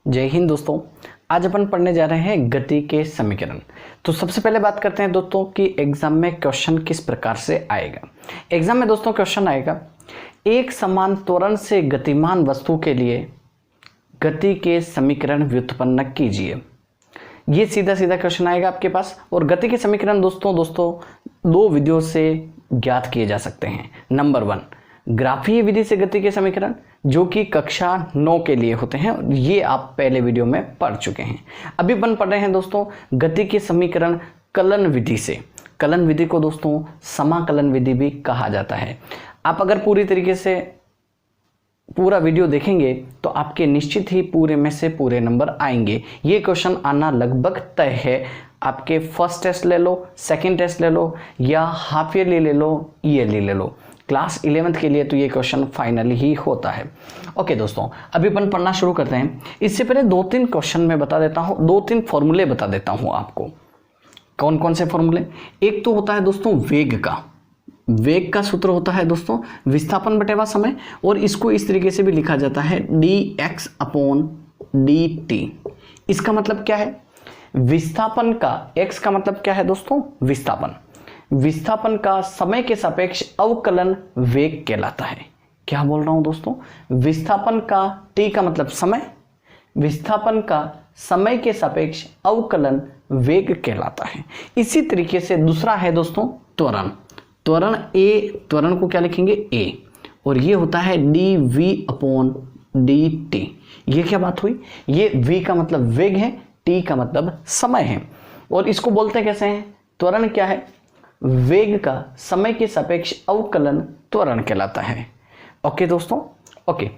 जय हिंद दोस्तों। आज अपन पढ़ने जा रहे हैं गति के समीकरण। तो सबसे पहले बात करते हैं दोस्तों कि एग्जाम में क्वेश्चन किस प्रकार से आएगा। एग्जाम में दोस्तों क्वेश्चन आएगा, एक समान त्वरण से गतिमान वस्तु के लिए गति के समीकरण व्युत्पन्न कीजिए। ये सीधा सीधा क्वेश्चन आएगा आपके पास। और गति के समीकरण दोस्तों दो विधियों से ज्ञात किए जा सकते हैं। नंबर 1, ग्राफीय विधि से गति के समीकरण, जो कि कक्षा 9 के लिए होते हैं। ये आप पहले वीडियो में पढ़ चुके हैं। अभी अपन पढ़ रहे हैं दोस्तों गति के समीकरण कलन विधि से। कलन विधि को दोस्तों समाकलन विधि भी कहा जाता है। आप अगर पूरी तरीके से पूरा वीडियो देखेंगे तो आपके निश्चित ही पूरे में से पूरे नंबर आएंगे। ये क्वेश्चन आना लगभग तय है। आपके फर्स्ट टेस्ट ले लो, सेकंड टेस्ट ले लो, या हाफ ईयरली ले लो, ईयरली ले लो। क्लास 11th के लिए तो ये क्वेश्चन फाइनली ही होता है। ओके दोस्तों, अभी अपन पढ़ना शुरू करते हैं। इससे पहले 2-3 क्वेश्चन मैं बता देता हूँ, 2-3 फॉर्मूले बता देता हूँ आपको। कौन कौन से फॉर्मूले? एक तो होता है दोस्तों वेग का। वेग का सूत्र होता है दोस्तों विस्थापन बटेवा समय, और इसको इस तरीके से भी लिखा जाता है dx/dt। इसका मतलब क्या है? विस्थापन का x का मतलब क्या है दोस्तों? विस्थापन। विस्थापन का समय के सापेक्ष अवकलन वेग कहलाता है। क्या बोल रहा हूं दोस्तों? विस्थापन का t का मतलब समय, विस्थापन का समय के सापेक्ष अवकलन वेग कहलाता है। इसी तरीके से दूसरा है दोस्तों त्वरण। त्वरण a, त्वरण को क्या लिखेंगे? a, और ये होता है dv/dt। ये क्या बात हुई? ये v का मतलब वेग है, t का मतलब समय है। और इसको बोलते कैसे हैं? त्वरण क्या है? वेग का समय के सापेक्ष अवकलन त्वरण कहलाता है। ओके दोस्तों, ओके।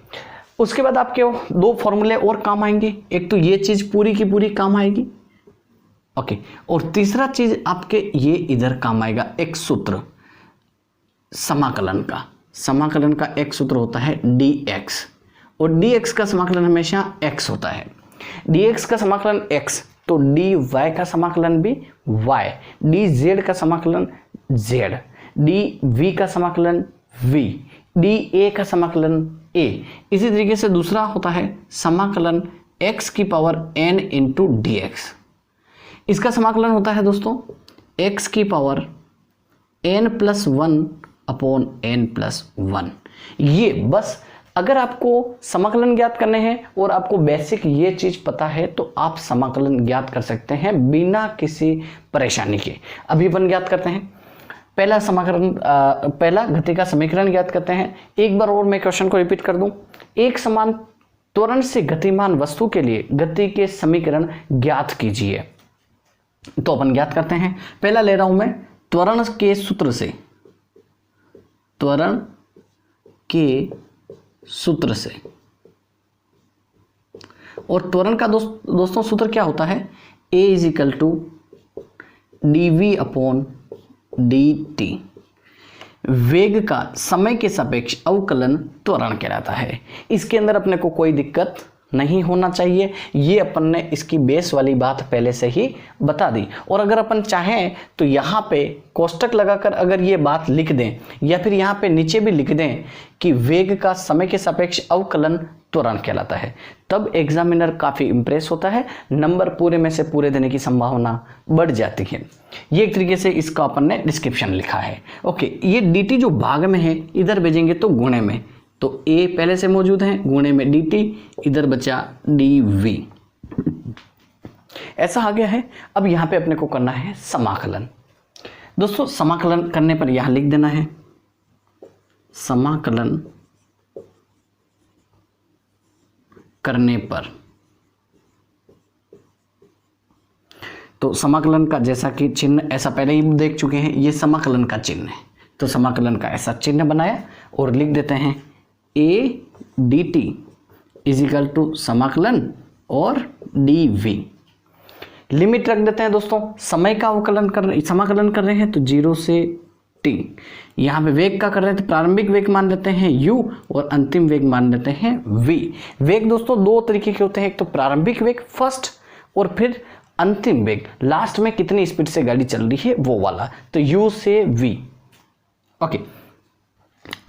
उसके बाद आपके 2 फॉर्मूले और काम आएंगे। एक तो ये चीज पूरी की पूरी काम आएगी, ओके। और तीसरा चीज आपके ये इधर काम आएगा, एक सूत्र समाकलन का। समाकलन का एक सूत्र होता है dx, और dx का समाकलन हमेशा x होता है। dx का समाकलन x, तो dy का समाकलन भी y, dz का समाकलन z, dv का समाकलन v, dA का समाकलन a। इसी तरीके से दूसरा होता है समाकलन x की पावर n इंटू dx। इसका समाकलन होता है दोस्तों x की पावर n+1/n+1। ये बस अगर आपको समाकलन ज्ञात करने हैं और आपको बेसिक ये चीज पता है तो आप समाकलन ज्ञात कर सकते हैं बिना किसी परेशानी के। अभी अपन ज्ञात करते हैं पहला समाकलन, पहला गति का समीकरण ज्ञात करते हैं। एक बार और मैं क्वेश्चन को रिपीट कर दूं, एक समान त्वरण से गतिमान वस्तु के लिए गति के समीकरण ज्ञात कीजिए। तो अपन ज्ञात करते हैं। पहला ले रहा हूं मैं त्वरण के सूत्र से, त्वरण के सूत्र से। और त्वरण का दोस्तों सूत्र क्या होता है? a = dv/dt। वेग का समय के सापेक्ष अवकलन त्वरण कहलाता है। इसके अंदर अपने को कोई दिक्कत नहीं होना चाहिए। ये अपन ने इसकी बेस वाली बात पहले से ही बता दी। और अगर अपन चाहें तो यहाँ पे कोष्टक लगाकर अगर ये बात लिख दें, या फिर यहाँ पे नीचे भी लिख दें कि वेग का समय के सापेक्ष अवकलन त्वरण कहलाता है, तब एग्जामिनर काफ़ी इंप्रेस होता है। नंबर पूरे में से पूरे देने की संभावना बढ़ जाती है। ये एक तरीके से इसका अपन ने डिस्क्रिप्शन लिखा है। ओके, ये dt जो भाग में है इधर भेजेंगे तो गुणे में, तो a पहले से मौजूद है, गुणे में dt, इधर बचा dv। ऐसा आ गया है। अब यहां पे अपने को करना है समाकलन। दोस्तों समाकलन करने पर यहां लिख देना है समाकलन करने पर। तो समाकलन का जैसा कि चिन्ह ऐसा पहले ही देख चुके हैं, ये समाकलन का चिन्ह है। तो समाकलन का ऐसा चिन्ह बनाया और लिख देते हैं a dt = समाकलन और dv। लिमिट रख देते हैं दोस्तों। समय का समाकलन कर रहे हैं तो 0 से t। यहाँ पे वेग का कर रहे हैं तो प्रारंभिक वेग मान लेते हैं u और अंतिम वेग मान लेते हैं v। वेग दोस्तों 2 तरीके के होते हैं, एक तो प्रारंभिक वेग फर्स्ट, और फिर अंतिम वेग लास्ट में कितनी स्पीड से गाड़ी चल रही है वो वाला। तो u से v। ओके,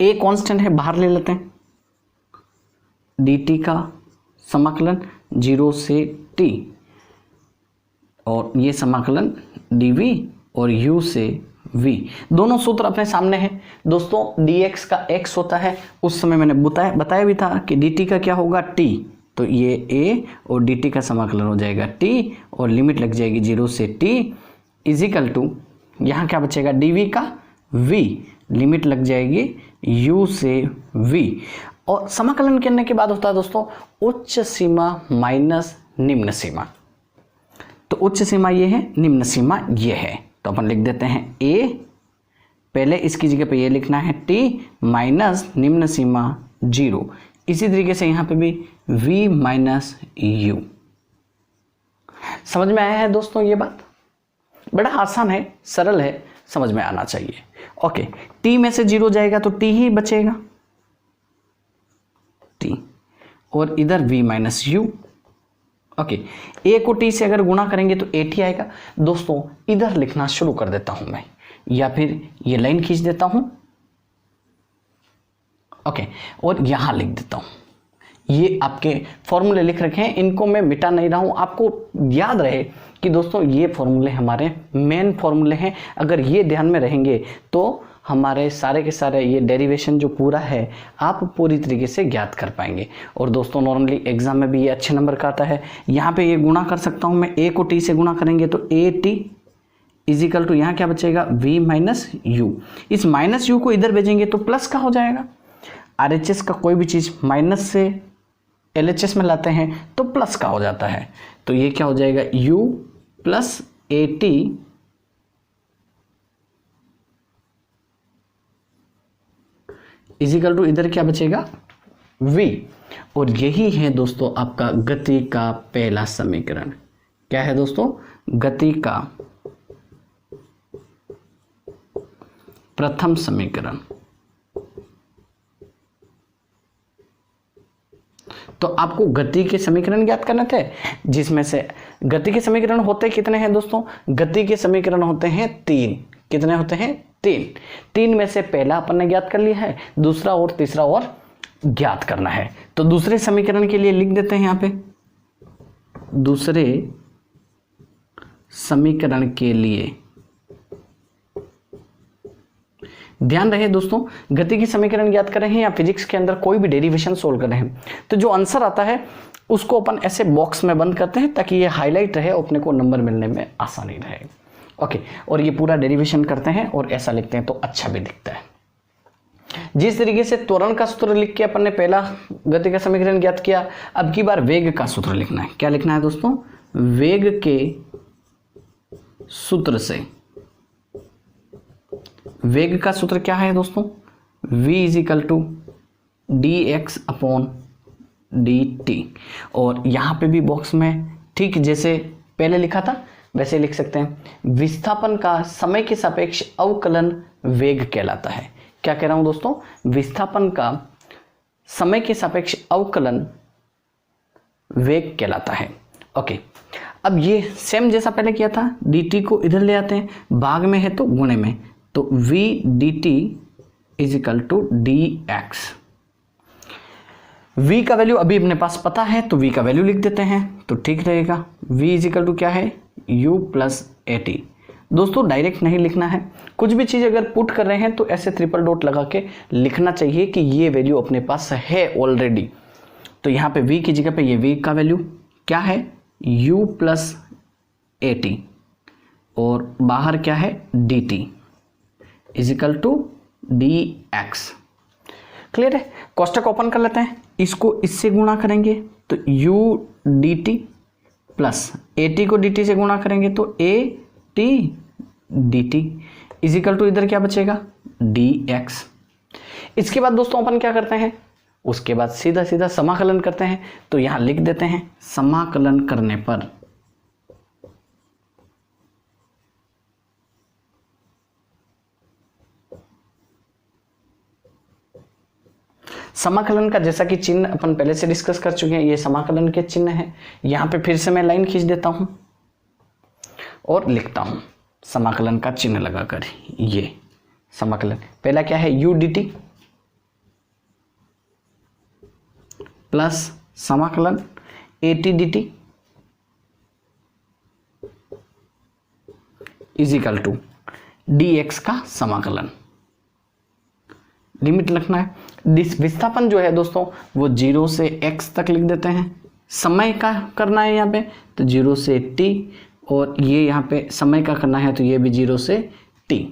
a कांस्टेंट है, बाहर ले लेते हैं। dt का समाकलन 0 से t, और ये समाकलन dv और u से v। दोनों सूत्र अपने सामने हैं दोस्तों। dx का x होता है, उस समय मैंने बताया भी था कि dt का क्या होगा t, तो ये a और dt का समाकलन हो जाएगा t और लिमिट लग जाएगी 0 से t इजिकल टू यहाँ क्या बचेगा dv का v, लिमिट लग जाएगी u से v। और समाकलन करने के बाद होता है दोस्तों उच्च सीमा माइनस निम्न सीमा। तो उच्च सीमा ये है, निम्न सीमा ये है, तो अपन लिख देते हैं a, पहले इसकी जगह पे ये लिखना है t माइनस निम्न सीमा 0। इसी तरीके से यहाँ पे भी v माइनस u। समझ में आया है दोस्तों? ये बात बड़ा आसान है, सरल है, समझ में आना चाहिए। ओके, t में से 0 जाएगा तो t ही बचेगा, t, और इधर v minus u। Okay, a को t से अगर गुणा करेंगे तो at आएगा। दोस्तों इधर लिखना शुरू कर देता हूं मैं, या फिर ये लाइन खींच देता हूं, ओके, और यहां लिख देता हूं। ये आपके फॉर्मूले लिख रखे हैं, इनको मैं मिटा नहीं रहा हूं, आपको याद रहे कि दोस्तों ये फॉर्मूले हमारे मेन फॉर्मूले हैं। अगर ये ध्यान में रहेंगे तो हमारे सारे के सारे ये डेरिवेशन जो पूरा है आप पूरी तरीके से ज्ञात कर पाएंगे। और दोस्तों नॉर्मली एग्जाम में भी ये अच्छे नंबर का आता है। यहाँ पे ये गुणा कर सकता हूँ मैं, a को t से गुणा करेंगे तो at इजिकल टू यहाँ क्या बचेगा v माइनस u। इस माइनस u को इधर भेजेंगे तो प्लस का हो जाएगा। RHS का कोई भी चीज़ माइनस से LHS में लाते हैं तो प्लस का हो जाता है, तो ये क्या हो जाएगा u plus at is equal to इधर क्या बचेगा v। और यही है दोस्तों आपका गति का पहला समीकरण। क्या है दोस्तों? गति का प्रथम समीकरण। तो आपको गति के समीकरण ज्ञात करने थे, जिसमें से गति के समीकरण होते कितने हैं दोस्तों? गति के समीकरण होते हैं 3। कितने होते हैं? 3 में से पहला अपन ने ज्ञात कर लिया है, दूसरा और तीसरा और ज्ञात करना है। तो दूसरे समीकरण के लिए लिख देते हैं यहाँ पे, दूसरे समीकरण के लिए ध्यान रहे दोस्तों, गति की समीकरण ज्ञात कर रहे हैं या फिजिक्स के अंदर कोई भी डेरिवेशन सोल्व कर रहे हैं तो जो आंसर आता है उसको अपन ऐसे बॉक्स में बंद करते हैं ताकि ये हाईलाइट रहे और अपने को नंबर मिलने में आसानी रहे। ओके, और ये पूरा डेरिवेशन करते हैं और ऐसा लिखते हैं तो अच्छा भी दिखता है। जिस तरीके से त्वरण का सूत्र लिख के अपन ने पहला गति का समीकरण ज्ञात किया, अब की बार वेग का सूत्र लिखना है। क्या लिखना है दोस्तों? वेग के सूत्र से। वेग का सूत्र क्या है दोस्तों? v is equal to dx upon dt। और यहाँ पे भी बॉक्स में ठीक जैसे पहले लिखा था वैसे लिख सकते हैं। विस्थापन का समय के सापेक्ष अवकलन वेग कहलाता है। क्या कह रहा हूं दोस्तों? विस्थापन का समय के सापेक्ष अवकलन वेग कहलाता है। ओके, अब ये सेम जैसा पहले किया था, dt को इधर ले आते हैं, भाग में है तो गुणे में, तो v dt is equal to dx। v का वैल्यू अभी अपने पास पता है तो v का वैल्यू लिख देते हैं तो ठीक रहेगा। v इजिकल टू क्या है? u plus at। दोस्तों डायरेक्ट नहीं लिखना है, कुछ भी चीज़ अगर पुट कर रहे हैं तो ऐसे ट्रिपल डॉट लगा के लिखना चाहिए कि ये वैल्यू अपने पास है ऑलरेडी। तो यहाँ पे v की जगह पे ये v का वैल्यू क्या है? u प्लस at, और बाहर क्या है? dt is equal to dx। Clear है? कोष्टक ओपन कर लेते हैं, इसको इससे गुणा करेंगे तो u dt प्लस at को dt से गुणा करेंगे तो at dt इजिकल टू इधर क्या बचेगा? dx। इसके बाद दोस्तों अपन क्या करते हैं? उसके बाद सीधा सीधा समाकलन करते हैं। तो यहां लिख देते हैं, समाकलन करने पर समाकलन का जैसा कि चिन्ह अपन पहले से डिस्कस कर चुके हैं, ये समाकलन के चिन्ह है। यहां पे फिर से मैं लाइन खींच देता हूं और लिखता हूं समाकलन का चिन्ह लगाकर। ये समाकलन पहला क्या है? u dt प्लस समाकलन AT dt is equal to dx का समाकलन। लिमिट रखना है। विस्थापन जो है दोस्तों वो 0 से x तक लिख देते हैं। समय का करना है यहाँ पे तो 0 से t, और ये यहाँ पे समय का करना है तो ये भी 0 से t।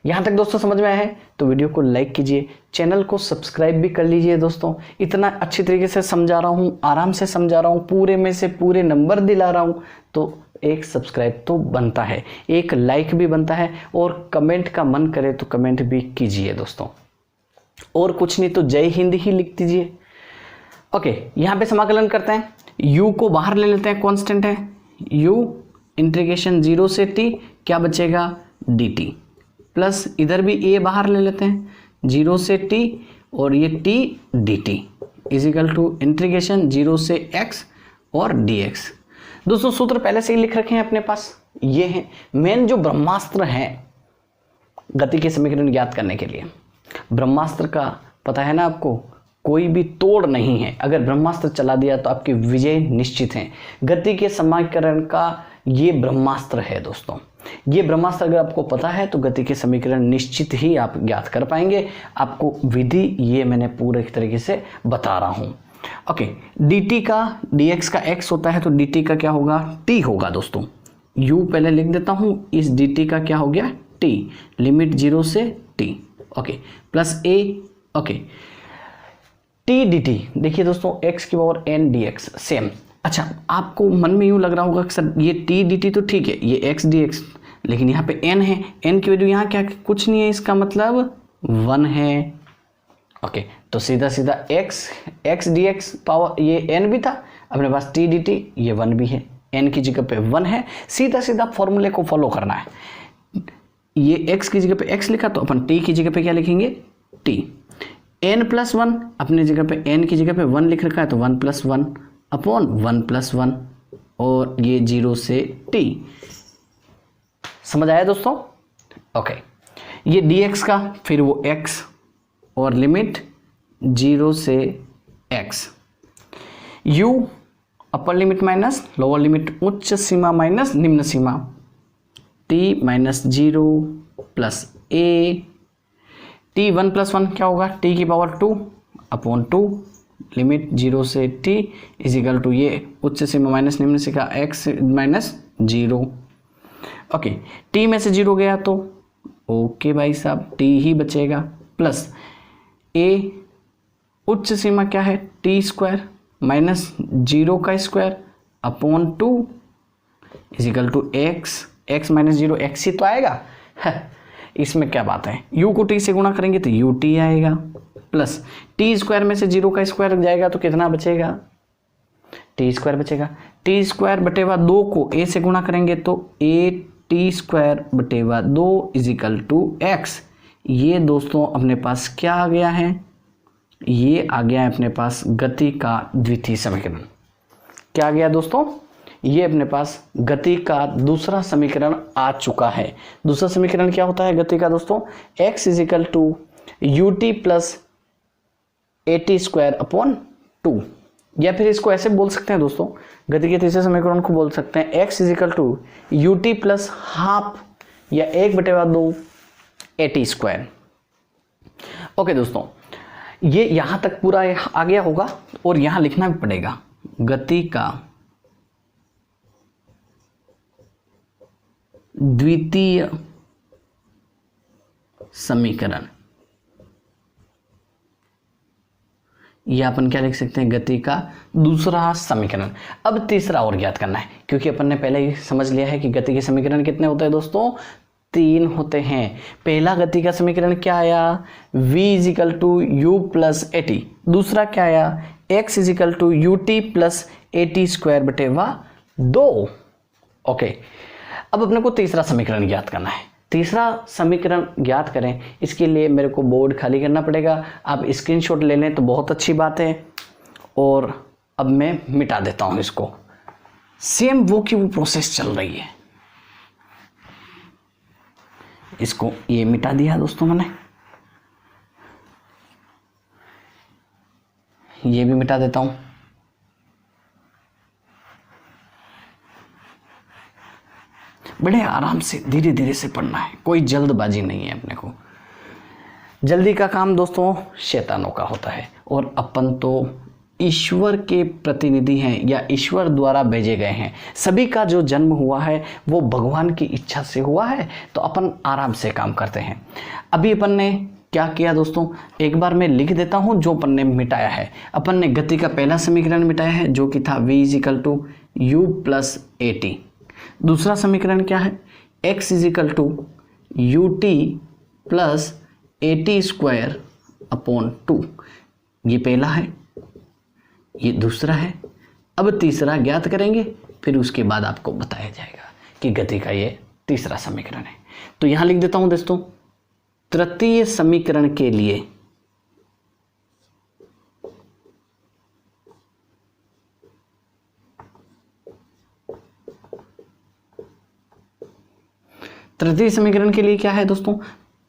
यहाँ तक दोस्तों समझ में आया है तो वीडियो को लाइक कीजिए, चैनल को सब्सक्राइब भी कर लीजिए। दोस्तों इतना अच्छी तरीके से समझा रहा हूँ, आराम से समझा रहा हूँ, पूरे में से पूरे नंबर दिला रहा हूँ, तो एक सब्सक्राइब तो बनता है, एक लाइक भी बनता है, और कमेंट का मन करे तो कमेंट भी कीजिए दोस्तों। और कुछ नहीं तो जय हिंद ही लिख दीजिए। ओके, यहाँ पे समाकलन करते हैं। u को बाहर ले लेते हैं, कांस्टेंट है u, इंटीग्रेशन 0 से t, क्या बचेगा dt, प्लस इधर भी a बाहर ले लेते हैं 0 से t, और ये t dt is equal to integration 0 से x और dx। दोस्तों सूत्र पहले से ही लिख रखे हैं अपने पास, ये है मेन जो ब्रह्मास्त्र है गति के समीकरण ज्ञात करने के लिए। ब्रह्मास्त्र का पता है ना आपको, कोई भी तोड़ नहीं है। अगर ब्रह्मास्त्र चला दिया तो आपकी विजय निश्चित है। गति के समीकरण का ये ब्रह्मास्त्र है दोस्तों। ये ब्रह्मास्त्र अगर आपको पता है तो गति के समीकरण निश्चित ही आप ज्ञात कर पाएंगे। आपको विधि ये मैंने पूरे तरीके से बता रहा हूँ। ओके, dt का dx का x होता है तो dt का क्या होगा t होगा दोस्तों। u पहले लिख देता हूँ, इस dt का क्या हो गया t, लिमिट 0 से t। Okay, plus a, okay t dt, देखिए दोस्तों x की पावर n dx सेम। अच्छा, आपको मन में यूँ लग रहा होगा कि सर ये t dt तो ठीक है, ये x dx, लेकिन यहाँ पे n है, n की वैल्यू यहाँ क्या कुछ नहीं है, इसका मतलब 1 है। ओके, तो सीधा सीधा x dx पावर ये n भी था अपने पास, t dt ये 1 भी है, n की जगह पे 1 है। सीधा सीधा फॉर्मूले को फॉलो करना है। ये x की जगह पे x लिखा तो अपन t की जगह पे क्या लिखेंगे t, n प्लस 1 अपनी जगह पे n की जगह पे 1 लिख रखा है तो 1 प्लस 1 अपॉन 1 प्लस 1, और ये 0 से t। समझ आया दोस्तों। ओके, ये dx का फिर वो x और लिमिट 0 से x, u upper limit minus lower limit, उच्च सीमा माइनस निम्न सीमा, t minus 0 plus a, t 1 plus 1 क्या होगा t की पावर 2 अपॉन 2, लिमिट 0 से t इज इक्वल टू ये उच्च सीमा माइनस निम्न सीमा x माइनस 0। ओके, t में से 0 गया तो ओके भाई साहब t ही बचेगा, प्लस a उच्च सीमा क्या है t स्क्वायर माइनस 0 का square upon 2 is equal to x minus 0 x ही तो आएगा। इसमें क्या बात है, u को t से गुणा करेंगे तो ut आएगा, प्लस t स्क्वायर में से 0 का स्क्वायर जाएगा तो कितना बचेगा t स्क्वायर बचेगा। t स्क्वायर बटेवा 2 को a से गुणा करेंगे तो a t स्क्वायर बटेवा 2 इज इक्वल टू x। ये दोस्तों अपने पास क्या आ गया है, ये आ गया है अपने पास गति का द्वितीय समीकरण। क्या आ गया दोस्तों, ये अपने पास गति का दूसरा समीकरण आ चुका है। दूसरा समीकरण क्या होता है गति का दोस्तों, x is equal to ut plus at square upon 2, या फिर इसको ऐसे बोल सकते हैं दोस्तों, गति के तीसरे समीकरण को बोल सकते हैं x is equal to ut plus half या 1/2 at स्क्वायर। ओके दोस्तों, ये यहाँ तक पूरा आ गया होगा, और यहाँ लिखना भी पड़ेगा गति का द्वितीय समीकरण। ये अपन क्या लिख सकते हैं, गति का दूसरा समीकरण। अब तीसरा और ज्ञात करना है, क्योंकि अपन ने पहले ही समझ लिया है कि गति के समीकरण कितने होते हैं दोस्तों, 3 होते हैं। पहला गति का समीकरण क्या आया, v is equal to u plus a t. दूसरा क्या आया, x is equal to u t plus a t square बटेवा 2। ओके, अब अपने को तीसरा समीकरण ज्ञात करना है। तीसरा समीकरण ज्ञात करें, इसके लिए मेरे को बोर्ड खाली करना पड़ेगा। आप स्क्रीनशॉट ले लें तो बहुत अच्छी बात है, और अब मैं मिटा देता हूँ इसको। सेम वो की वो प्रोसेस चल रही है, इसको ये मिटा दिया दोस्तों मैंने, ये भी मिटा देता हूं। बड़े आराम से धीरे धीरे से पढ़ना है, कोई जल्दबाजी नहीं है अपने को। जल्दी का काम दोस्तों शैतानों का होता है, और अपन तो ईश्वर के प्रतिनिधि हैं या ईश्वर द्वारा भेजे गए हैं। सभी का जो जन्म हुआ है वो भगवान की इच्छा से हुआ है, तो अपन आराम से काम करते हैं। अभी अपन ने क्या किया दोस्तों, एक बार मैं लिख देता हूं जो अपन ने मिटाया है। अपन ने गति का पहला समीकरण मिटाया है जो कि था v = u + at। दूसरा समीकरण क्या है, x = ut + at²/2। ये पहला है, ये दूसरा है। अब तीसरा ज्ञात करेंगे, फिर उसके बाद आपको बताया जाएगा कि गति का ये तीसरा समीकरण है। तो यहां लिख देता हूं दोस्तों, तृतीय समीकरण के लिए क्या है दोस्तों,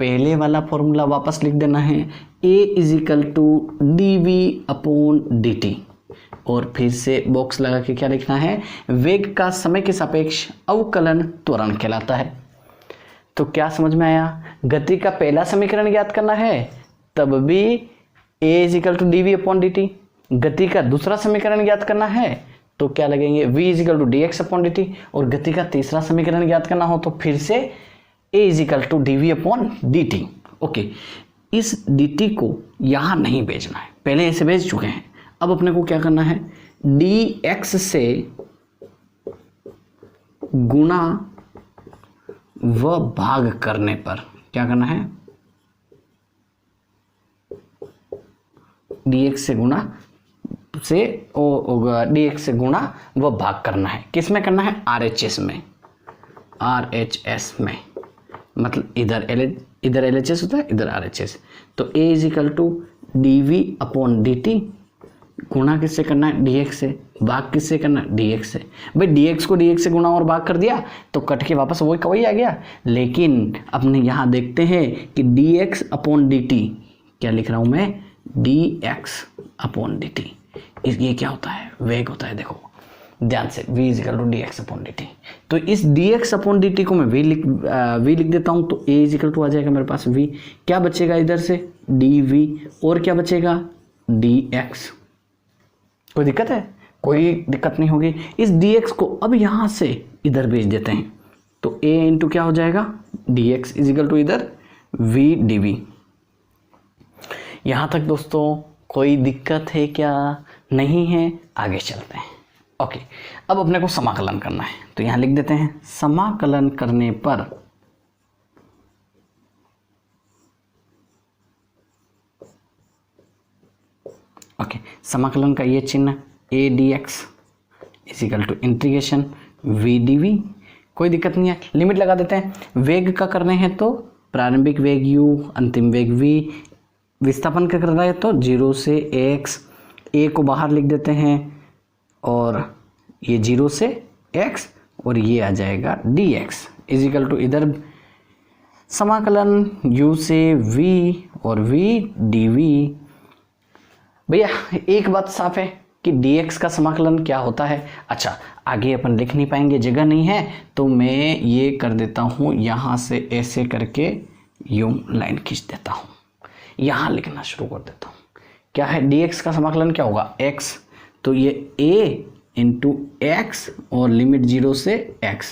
पहले वाला फॉर्मूला वापस लिख देना है, a = dv/dt, और फिर से बॉक्स लगा के क्या लिखना है, वेग का समय के सापेक्ष अवकलन त्वरण कहलाता है। तो क्या समझ में आया, गति का पहला समीकरण ज्ञात करना है तब भी a = dv/dt। गति का दूसरा समीकरण ज्ञात करना है तो क्या लगेंगे, v = dx/dt। और गति का तीसरा समीकरण ज्ञात करना हो तो फिर से a = dv/dt। ओके, इस dt को यहां नहीं भेजना है, पहले ऐसे भेज चुके हैं। अब अपने को क्या करना है, dx से गुणा व भाग करने पर क्या करना है, dx से गुणा व भाग करना है। किस में करना है, RHS में, मतलब इधर LHS होता है, इधर RHS। तो a = dv/dt, गुणा किससे करना है, dx से, भाग किससे करना है, dx से। भाई dx को dx से गुणा और भाग कर दिया तो कट के वापस वही आ गया। लेकिन अपने यहाँ देखते हैं कि dx/dt क्या लिख रहा हूँ मैं, dx/dt। ये क्या होता है, वेग होता है। देखो ध्यान से, v = dx/dt। तो इस dx/dt को मैं v लिख देता हूँ, तो a = आ जाएगा मेरे पास v, क्या बचेगा इधर से dv, और क्या बचेगा dx। कोई दिक्कत है, कोई दिक्कत नहीं होगी। इस dx को अब यहाँ से इधर भेज देते हैं, तो a × क्या हो जाएगा, dx = इधर v dv। यहाँ तक दोस्तों कोई दिक्कत है क्या, नहीं है, आगे चलते हैं। ओके, अब अपने को समाकलन करना है, तो यहाँ लिख देते हैं, समाकलन करने पर समाकलन का ये चिन्ह a dx = integration v dv। कोई दिक्कत नहीं है, लिमिट लगा देते हैं। वेग का करने हैं तो प्रारंभिक वेग u, अंतिम वेग v, विस्थापन का कर रहा है तो 0 से x, a को बाहर लिख देते हैं, और ये 0 से x, और ये आ जाएगा dx = इधर समाकलन u से v और v dv। भैया एक बात साफ है कि dx का समाकलन क्या होता है। अच्छा, आगे अपन लिख नहीं पाएंगे, जगह नहीं है, तो मैं ये कर देता हूँ, यहाँ से ऐसे करके यूं लाइन खींच देता हूँ, यहाँ लिखना शुरू कर देता हूँ। क्या है, dx का समाकलन क्या होगा, x, तो ये a × x और लिमिट 0 से x,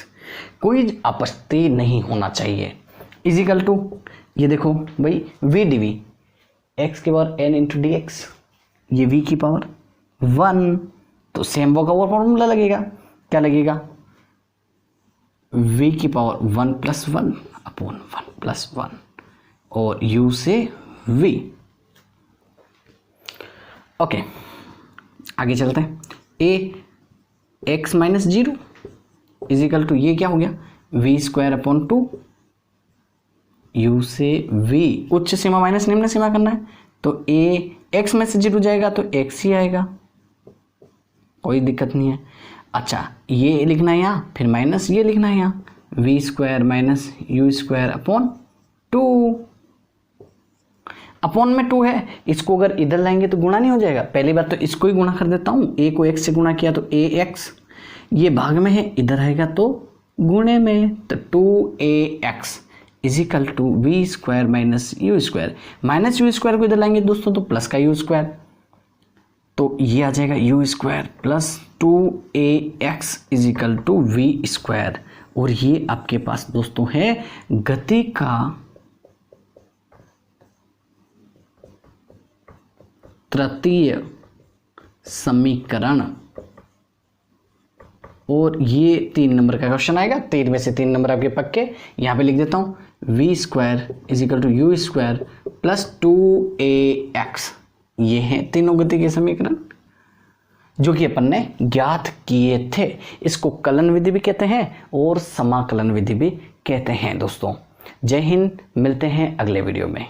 कोई आपत्ति नहीं होना चाहिए, = ये देखो भाई v dv, x की पावर n × dx, ये v की पावर 1, तो सेम वो का और फॉर्मूला लगेगा, क्या लगेगा, v की पावर 1 + 1/1 + 1, और u से v। ओके, आगे चलते हैं। a x - 0 = ये क्या हो गया, v²/2, u से v, उच्च सीमा माइनस निम्न सीमा करना है, तो a x में से 0 जाएगा तो x ही आएगा, कोई दिक्कत नहीं है। अच्छा, ये लिखना है यहाँ, फिर माइनस ये लिखना है यहाँ, v² - u²/2, अपॉन में 2 है, इसको अगर इधर लाएंगे तो गुणा नहीं हो जाएगा। पहली बात तो इसको ही गुणा कर देता हूँ, a को x से गुणा किया तो ax, ये भाग में है, इधर आएगा तो गुणे में तो 2ax is equal to v square minus u square, minus u square को इधर लाएंगे दोस्तों तो प्लस का यू स्क्वायर, तो ये आ जाएगा u square plus 2ax is equal to v square. और ये आपके पास दोस्तों है गति का तृतीय समीकरण। और ये 3 नंबर का क्वेश्चन आएगा, 3 में से 3 नंबर आपके पक्के, यहाँ पे लिख देता हूँ v square is equal to u square plus 2ax। ये हैं तीनों गति के समीकरण जो कि अपन ने ज्ञात किए थे। इसको कलन विधि भी कहते हैं और समाकलन विधि भी कहते हैं दोस्तों। जय हिंद, मिलते हैं अगले वीडियो में।